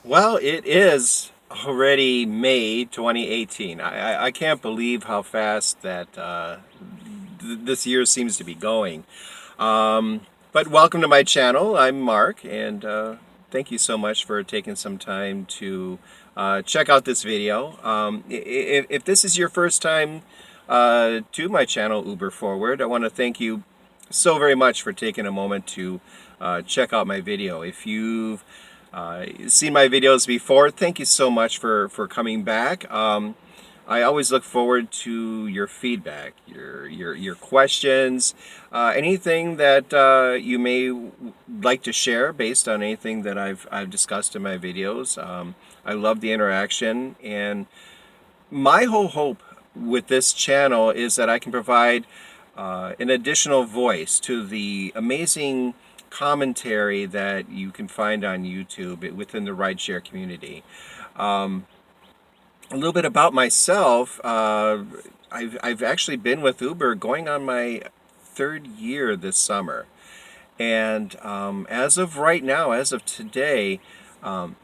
Well, it is already May 2018. I can't believe how fast that this year seems to be going. But welcome to my channel. I'm Mark, and thank you so much for taking some time to check out this video. If this is your first time to my channel, Uber Forward, I want to thank you so very much for taking a moment to check out my video. If you've seen my videos before, thank you so much for coming back. I always look forward to your feedback, your questions, anything that you may like to share based on anything that I've discussed in my videos. I love the interaction, and my whole hope with this channel is that I can provide an additional voice to the amazing commentary that you can find on YouTube within the rideshare community. A little bit about myself. I've actually been with Uber going on my third year this summer. And as of right now, as of today, I'm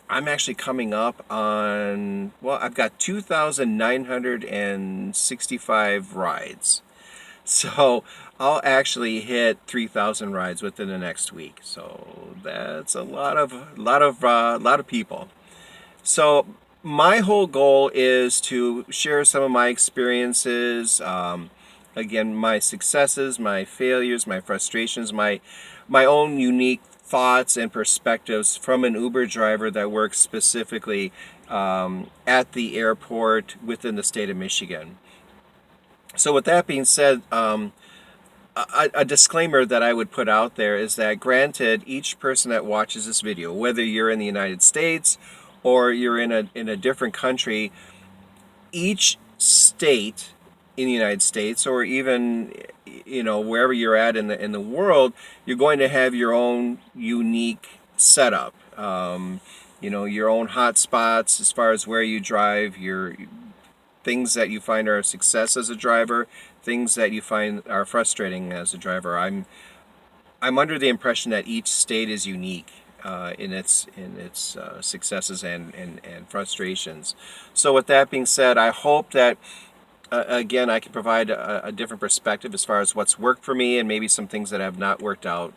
actually coming up on, well, I've got 2,965 rides. So I'll actually hit 3,000 rides within the next week. So that's a lot of people. So my whole goal is to share some of my experiences, again, my successes, my failures, my frustrations, my own unique thoughts and perspectives from an Uber driver that works specifically at the airport within the state of Michigan. So with that being said, a disclaimer that I would put out there is that granted, each person that watches this video, whether you're in the United States or you're in a different country, each state in the United States, or even wherever you're at in the world, you're going to have your own unique setup. Your own hot spots as far as where you drive, your things that you find are a success as a driver, things that you find are frustrating as a driver. I'm under the impression that each state is unique in its successes and frustrations. So with that being said, I hope that again I can provide a different perspective as far as what's worked for me and maybe some things that have not worked out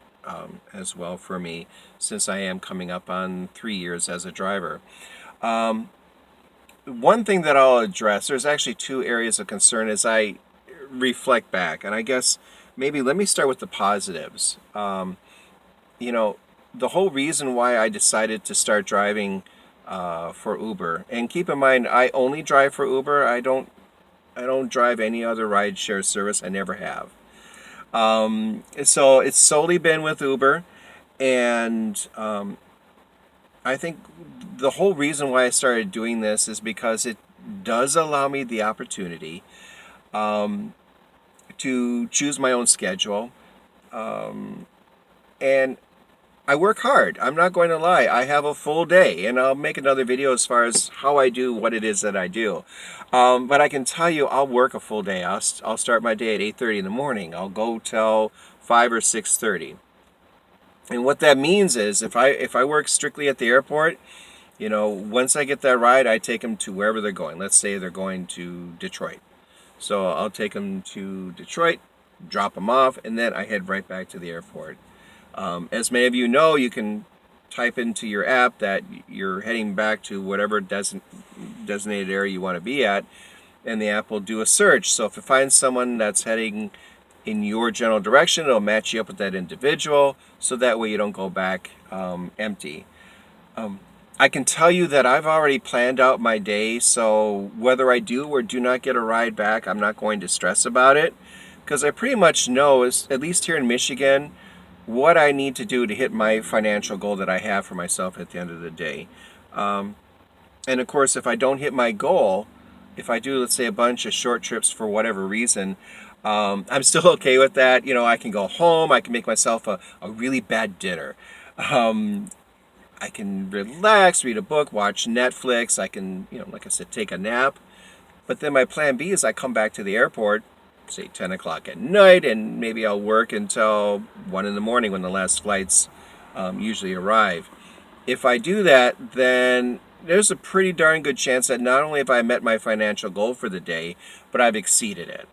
as well for me, since I am coming up on 3 years as a driver. One thing that I'll address, there's actually two areas of concern as I reflect back, and I guess maybe let me start with the positives. You know, the whole reason why I decided to start driving for Uber, and keep in mind, I only drive for Uber. I don't drive any other rideshare service. I never have. So it's solely been with Uber, and I think the whole reason why I started doing this is because it does allow me the opportunity to choose my own schedule. And I work hard. I'm not going to lie. I have a full day, and I'll make another video as far as how I do what it is that I do. But I can tell you, I'll work a full day. I'll start my day at 8:30 in the morning. I'll go till 5 or 6:30. And what that means is if I work strictly at the airport, once I get that ride, I take them to wherever they're going. Let's say they're going to Detroit. So I'll take them to Detroit, drop them off, and then I head right back to the airport. As many of you know, you can type into your app that you're heading back to whatever designated area you want to be at, and the app will do a search. So if it finds someone that's heading in your general direction, it'll match you up with that individual, so that way you don't go back empty. I can tell you that I've already planned out my day, so whether I do or do not get a ride back, I'm not going to stress about it, because I pretty much know, at least here in Michigan, what I need to do to hit my financial goal that I have for myself at the end of the day. And of course, if I don't hit my goal, if I do, let's say, a bunch of short trips for whatever reason, I'm still okay with that. I can go home, I can make myself a really bad dinner. I can relax, read a book, watch Netflix. I can, like I said, take a nap. But then my plan B is I come back to the airport, say 10 o'clock at night, and maybe I'll work until 1 in the morning when the last flights usually arrive. If I do that, then there's a pretty darn good chance that not only have I met my financial goal for the day, but I've exceeded it.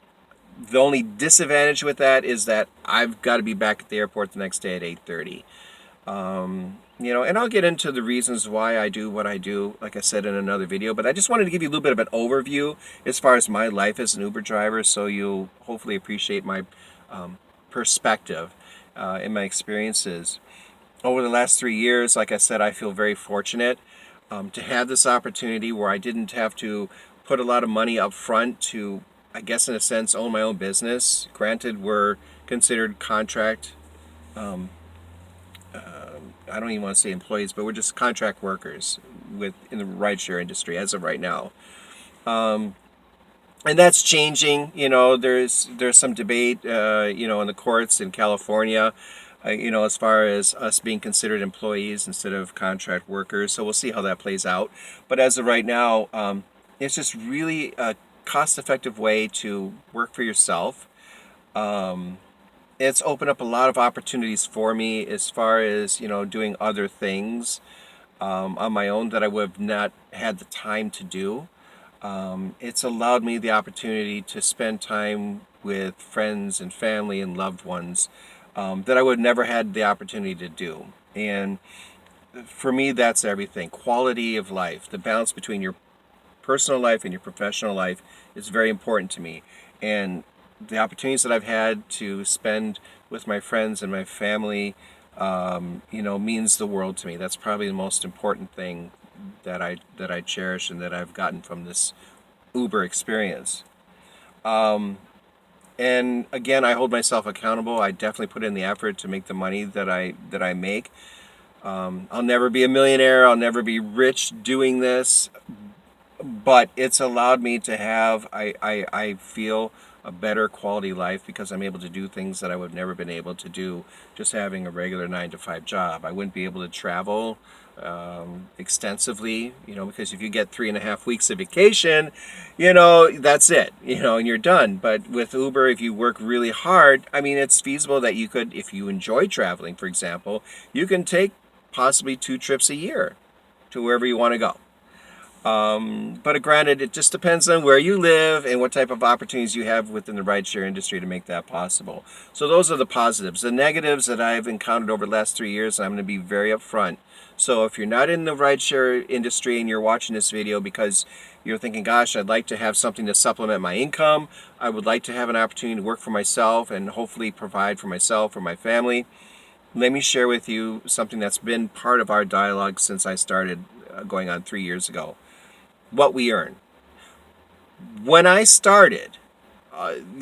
The only disadvantage with that is that I've got to be back at the airport the next day at 8:30. And I'll get into the reasons why I do what I do, like I said in another video, but I just wanted to give you a little bit of an overview as far as my life as an Uber driver, so you'll hopefully appreciate my perspective and my experiences. Over the last 3 years, like I said, I feel very fortunate to have this opportunity where I didn't have to put a lot of money up front to, I guess in a sense, own my own business. Granted, we're considered contract, I don't even want to say employees, but we're just contract workers in the rideshare industry as of right now. And that's changing. There's some debate, in the courts in California, as far as us being considered employees instead of contract workers. So we'll see how that plays out. But as of right now, it's just really a cost-effective way to work for yourself. It's opened up a lot of opportunities for me as far as doing other things on my own that I would have not had the time to do. It's allowed me the opportunity to spend time with friends and family and loved ones that I would have never had the opportunity to do. And for me, that's everything. Quality of life, the balance between your personal life and your professional life is very important to me. And the opportunities that I've had to spend with my friends and my family, means the world to me. That's probably the most important thing that I cherish and that I've gotten from this Uber experience. And again, I hold myself accountable. I definitely put in the effort to make the money that I make. I'll never be a millionaire. I'll never be rich doing this, but it's allowed me to have, I feel, a better quality life because I'm able to do things that I would have never been able to do just having a regular 9 to 5 job. I wouldn't be able to travel extensively, because if you get 3.5 weeks of vacation, that's it, and you're done. But with Uber, if you work really hard, I mean, it's feasible that you could, if you enjoy traveling, for example, you can take possibly 2 trips a year to wherever you want to go. But granted, it just depends on where you live and what type of opportunities you have within the rideshare industry to make that possible. So those are the positives. The negatives that I've encountered over the last 3 years, I'm going to be very upfront. So if you're not in the rideshare industry and you're watching this video because you're thinking, gosh, I'd like to have something to supplement my income, I would like to have an opportunity to work for myself and hopefully provide for myself or my family, let me share with you something that's been part of our dialogue since I started going on 3 years ago. What we earn. When I started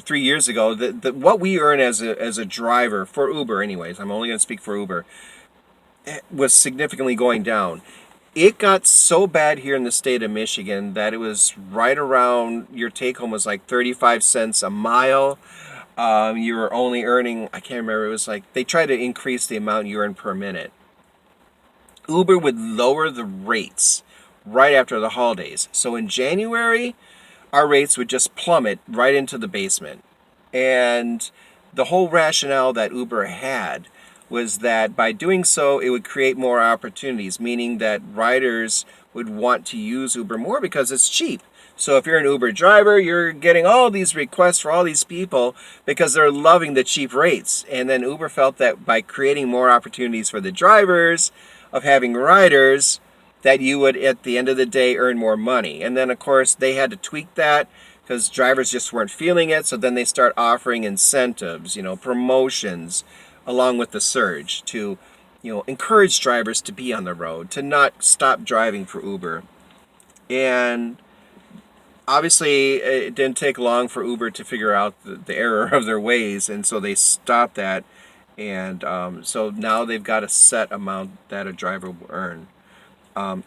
3 years ago, what we earn as a driver for Uber, anyways, I'm only going to speak for Uber, was significantly going down. It got so bad here in the state of Michigan that it was right around, your take home was like 35 cents a mile. You were only earning, I can't remember, it was like they tried to increase the amount you earn per minute. Uber would lower the rates right after the holidays. So in January, our rates would just plummet right into the basement. And the whole rationale that Uber had was that by doing so, it would create more opportunities, meaning that riders would want to use Uber more because it's cheap. So if you're an Uber driver, you're getting all these requests for all these people because they're loving the cheap rates. And then Uber felt that by creating more opportunities for the drivers of having riders, that you would, at the end of the day, earn more money. And then, of course, they had to tweak that because drivers just weren't feeling it. So then they start offering incentives, promotions, along with the surge to, encourage drivers to be on the road, to not stop driving for Uber. And obviously, it didn't take long for Uber to figure out the error of their ways. And so they stopped that. And so now they've got a set amount that a driver will earn.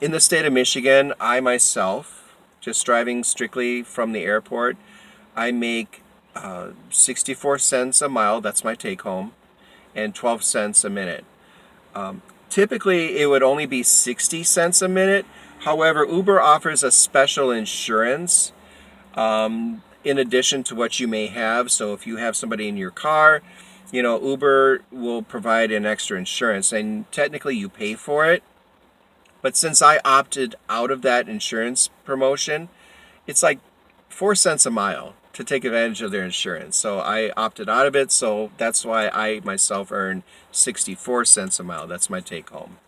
In the state of Michigan, I myself, just driving strictly from the airport, I make 64 cents a mile, that's my take home, and 12 cents a minute. Typically, it would only be 60 cents a minute. However, Uber offers a special insurance in addition to what you may have. So if you have somebody in your car, Uber will provide an extra insurance, and technically you pay for it. But since I opted out of that insurance promotion, it's like 4 cents a mile to take advantage of their insurance. So I opted out of it. So that's why I myself earn 64 cents a mile. That's my take home.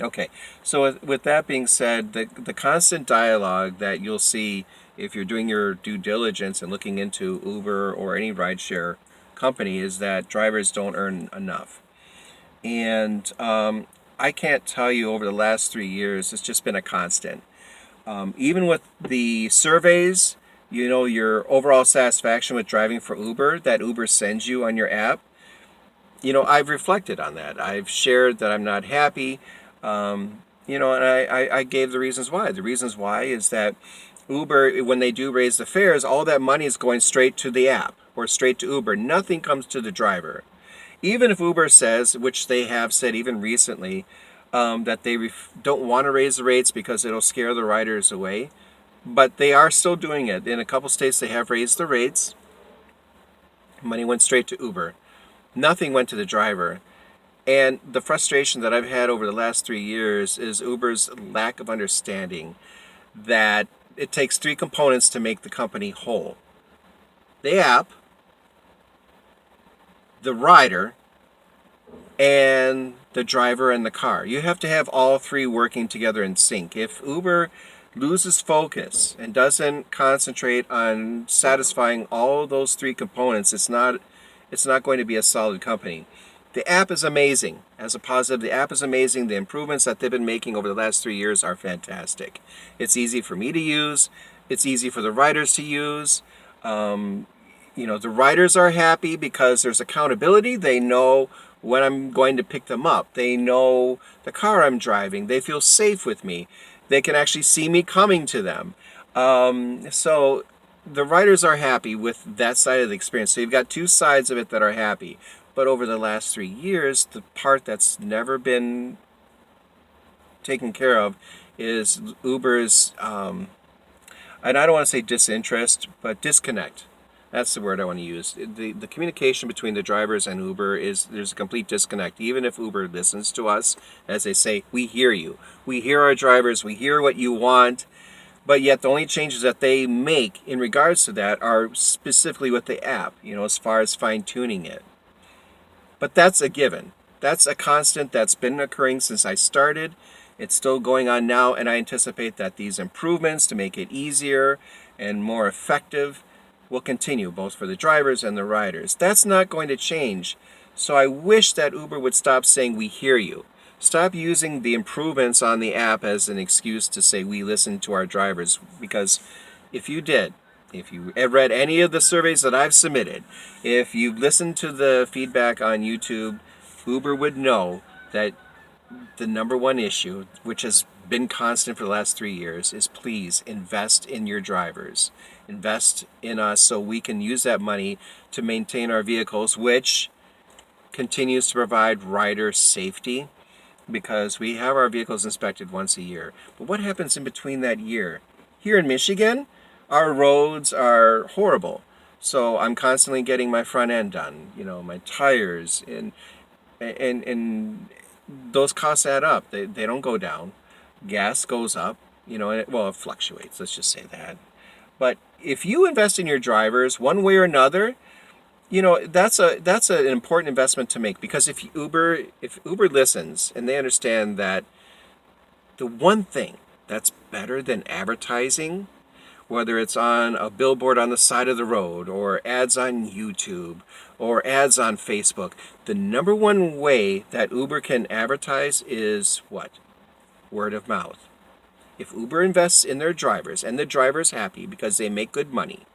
Okay, so with that being said, the constant dialogue that you'll see if you're doing your due diligence and looking into Uber or any rideshare company is that drivers don't earn enough. And I can't tell you over the last 3 years, it's just been a constant. Even with the surveys, your overall satisfaction with driving for Uber that Uber sends you on your app, I've reflected on that. I've shared that I'm not happy. And I gave the reasons why. The reasons why is that Uber, when they do raise the fares, all that money is going straight to the app or straight to Uber. Nothing comes to the driver. Even if Uber says, which they have said even recently, that they don't want to raise the rates because it'll scare the riders away, but they are still doing it. In a couple states, they have raised the rates. Money went straight to Uber. Nothing went to the driver. And the frustration that I've had over the last 3 years is Uber's lack of understanding that it takes three components to make the company whole: the app, the rider, and the driver and the car. You have to have all three working together in sync. If Uber loses focus and doesn't concentrate on satisfying all those three components, it's not going to be a solid company. The app is amazing. As a positive, the app is amazing. The improvements that they've been making over the last 3 years are fantastic. It's easy for me to use. It's easy for the riders to use. The riders are happy because there's accountability. They know when I'm going to pick them up. They know the car I'm driving. They feel safe with me. They can actually see me coming to them. So the riders are happy with that side of the experience. So you've got two sides of it that are happy. But over the last 3 years, the part that's never been taken care of is Uber's, and I don't want to say disinterest, but disconnect. That's the word I want to use. The communication between the drivers and Uber there's a complete disconnect. Even if Uber listens to us, as they say, we hear you. We hear our drivers. We hear what you want. But yet the only changes that they make in regards to that are specifically with the app, as far as fine tuning it. But that's a given. That's a constant that's been occurring since I started. It's still going on now, and I anticipate that these improvements to make it easier and more effective will continue, both for the drivers and the riders. That's not going to change. So I wish that Uber would stop saying, we hear you. Stop using the improvements on the app as an excuse to say we listen to our drivers, because if you did, if you have read any of the surveys that I've submitted, if you listened to the feedback on YouTube, Uber would know that the number one issue, which has been constant for the last 3 years, is please invest in your drivers. Invest in us so we can use that money to maintain our vehicles, which continues to provide rider safety, because we have our vehicles inspected once a year. But what happens in between that year? Here in Michigan, our roads are horrible. So I'm constantly getting my front end done, my tires, and those costs add up. They don't go down. Gas goes up, and it fluctuates, let's just say that. But if you invest in your drivers one way or another, that's an important investment to make, because if Uber listens and they understand that the one thing that's better than advertising, whether it's on a billboard on the side of the road or ads on YouTube or ads on Facebook, the number one way that Uber can advertise is what? Word of mouth. If Uber invests in their drivers and the driver's happy because they make good money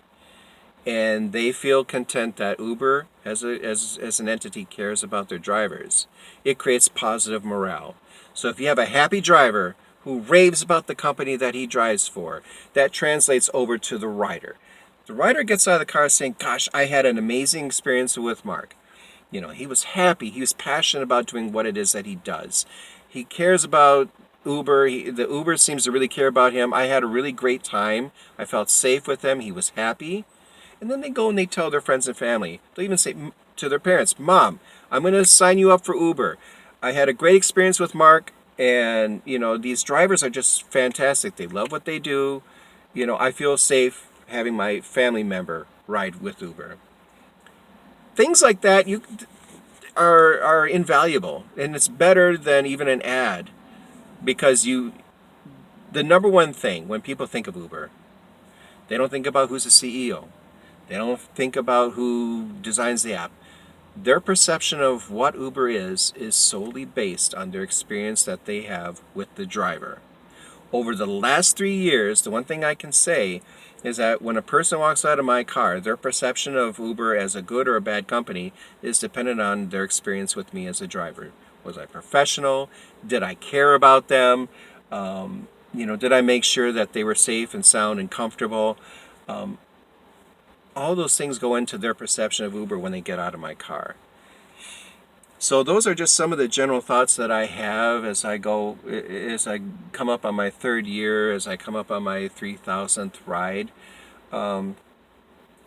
and they feel content that Uber as an entity cares about their drivers, it creates positive morale. So if you have a happy driver who raves about the company that he drives for, that translates over to the rider. The rider gets out of the car saying, gosh, I had an amazing experience with Mark. He was happy. He was passionate about doing what it is that he does. He cares about Uber. The Uber seems to really care about him. I had a really great time. I felt safe with him. He was happy. And then they go and they tell their friends and family. They'll even say to their parents, Mom, I'm going to sign you up for Uber. I had a great experience with Mark. And, you know, these drivers are just fantastic. They love what they do. You know, I feel safe having my family member ride with Uber. Things like that are invaluable, and it's better than even an ad, because the number one thing when people think of Uber, they don't think about who's the CEO. They don't think about who designs the app. Their perception of what Uber is solely based on their experience that they have with the driver. Over the last 3 years, the one thing I can say is that when a person walks out of my car, their perception of Uber as a good or a bad company is dependent on their experience with me as a driver. Was I professional? Did I care about them? You know, did I make sure that they were safe and sound and comfortable? All those things go into their perception of Uber when they get out of my car. So those are just some of the general thoughts that I have as I come up on my third year, as I come up on my 3,000th ride.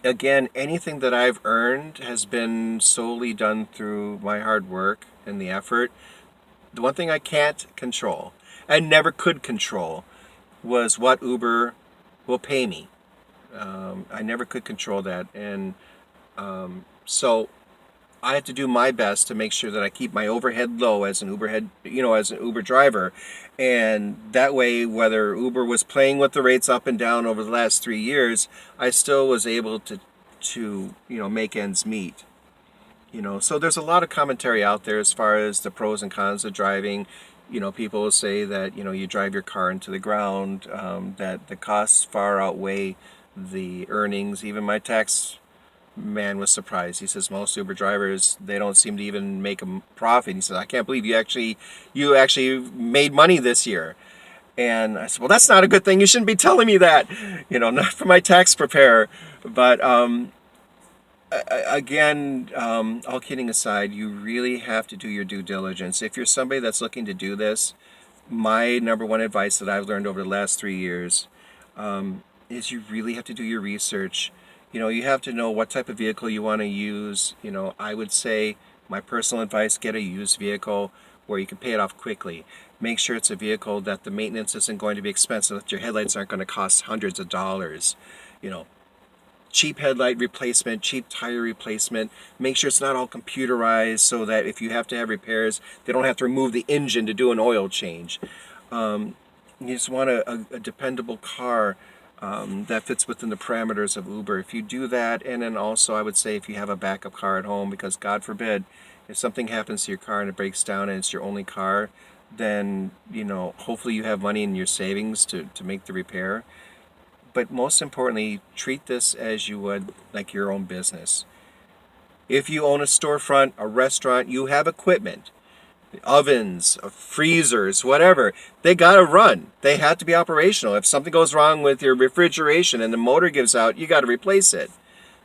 Again, anything that I've earned has been solely done through my hard work and the effort. The one thing I can't control, and never could control, was what Uber will pay me. I never could control that, and so I have to do my best to make sure that I keep my overhead low as an as an Uber driver, and that way, whether Uber was playing with the rates up and down over the last 3 years, I still was able to make ends meet. So there's a lot of commentary out there as far as the pros and cons of driving. People will say that you drive your car into the ground, that the costs far outweigh the earnings. Even my tax man was surprised. He says most Uber drivers, they don't seem to even make a profit. He says, I can't believe you actually made money this year. And I said, well, that's not a good thing. You shouldn't be telling me that. Not for my tax preparer. But again, all kidding aside, you really have to do your due diligence. If you're somebody that's looking to do this, my number one advice that I've learned over the last 3 years is you really have to do your research. You have to know what type of vehicle you want to use. I would say my personal advice, get a used vehicle where you can pay it off quickly. Make sure it's a vehicle that the maintenance isn't going to be expensive, that your headlights aren't going to cost hundreds of dollars. Cheap headlight replacement, cheap tire replacement. Make sure it's not all computerized so that if you have to have repairs, they don't have to remove the engine to do an oil change. You just want a dependable car that fits within the parameters of Uber. If you do that, and then also I would say if you have a backup car at home, because God forbid, if something happens to your car and it breaks down and it's your only car, then hopefully you have money in your savings to make the repair. But most importantly, treat this as you would like your own business. If you own a storefront, a restaurant, you have equipment, ovens, freezers, whatever. They got to run. They have to be operational. If something goes wrong with your refrigeration and the motor gives out, you got to replace it.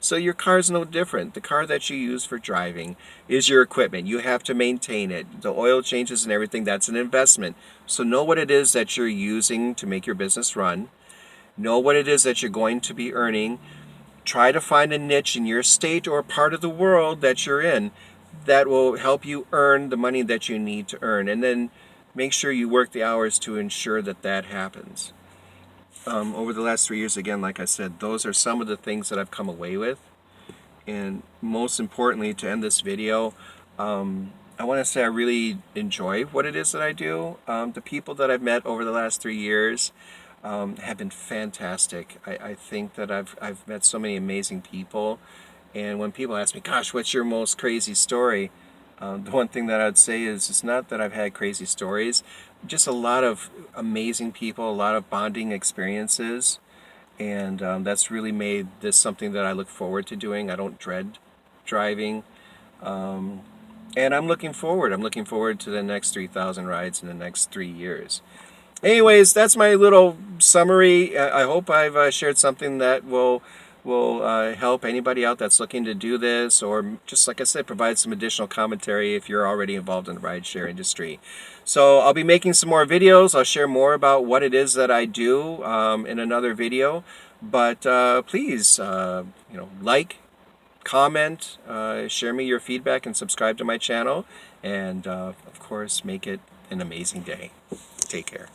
So your car is no different. The car that you use for driving is your equipment. You have to maintain it. The oil changes and everything, that's an investment. So know what it is that you're using to make your business run. Know what it is that you're going to be earning. Try to find a niche in your state or part of the world that you're in that will help you earn the money that you need to earn. And then make sure you work the hours to ensure that that happens. Over the last 3 years, again, like I said, those are some of the things that I've come away with. And most importantly, to end this video, I want to say I really enjoy what it is that I do. The people that I've met over the last 3 years have been fantastic. I think that I've met so many amazing people. And when people ask me, gosh, what's your most crazy story? The one thing that I'd say is it's not that I've had crazy stories, just a lot of amazing people, a lot of bonding experiences. And that's really made this something that I look forward to doing. I don't dread driving. And I'm looking forward. I'm looking forward to the next 3,000 rides in the next 3 years. Anyways, that's my little summary. I hope I've shared something that will help anybody out that's looking to do this, or just like I said, provide some additional commentary if you're already involved in the rideshare industry. So I'll be making some more videos. I'll share more about what it is that I do in another video. But please, like, comment, share me your feedback, and subscribe to my channel. And of course, make it an amazing day. Take care.